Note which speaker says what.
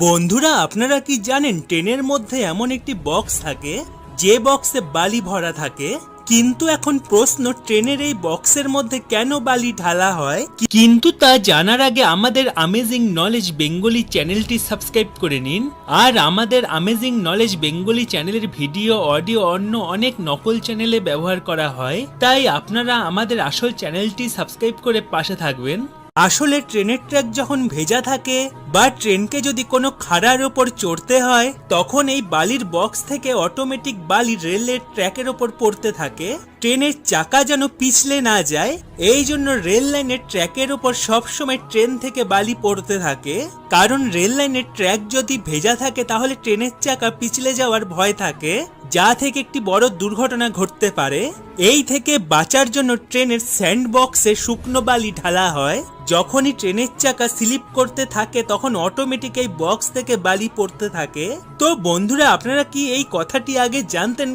Speaker 1: বন্ধুরা আপনারা কি জানেন ট্রেনের মধ্যে এমন একটি বক্স থাকে যে বক্সে বালি ভরা থাকে, কিন্তু এখন প্রশ্ন ট্রেনের এই বক্সের মধ্যে কেন বালি ঢালা হয়। কিন্তু তা জানার আগে আমাদের অ্যামেজিং নলেজ বেঙ্গলি চ্যানেলটি সাবস্ক্রাইব করে নিন। আর আমাদের অ্যামেজিং নলেজ বেঙ্গলি চ্যানেলের ভিডিও অডিও অন্য অনেক নকল চ্যানেলে ব্যবহার করা হয়, তাই আপনারা আমাদের আসল চ্যানেলটি সাবস্ক্রাইব করে পাশে থাকবেন। আসলে ট্রেনের ট্র্যাক যখন ভেজা থাকে বা ট্রেনকে যদি কোনো খাড়ার ওপর চড়তে হয়, তখন এই বালির বক্স থেকে অটোমেটিক বালি রেলের ট্র্যাকের ওপর পড়তে থাকে। ট্রেনের চাকা যেন পিছলে না যায়, এই জন্য রেল লাইনের ট্র্যাকের ওপর সবসময় ট্রেন থেকে বালি পড়তে থাকে। কারণ রেল লাইনের ট্র্যাক যদি ভেজা থাকে তাহলে ট্রেনের চাকা পিছলে যাওয়ার ভয় থাকে, যা থেকে একটি বড় দুর্ঘটনা ঘটতে পারে। এই থেকে বাঁচার জন্য ট্রেনের স্যান্ড বক্সে শুকনো বালি ঢালা হয়। যখনই ট্রেনের চাকা স্লিপ করতে থাকে তখন অটোমেটিক এই বক্স থেকে বালি পড়তে থাকে। তো বন্ধুরা আপনারা কি এই কথাটি আগে জানতেন?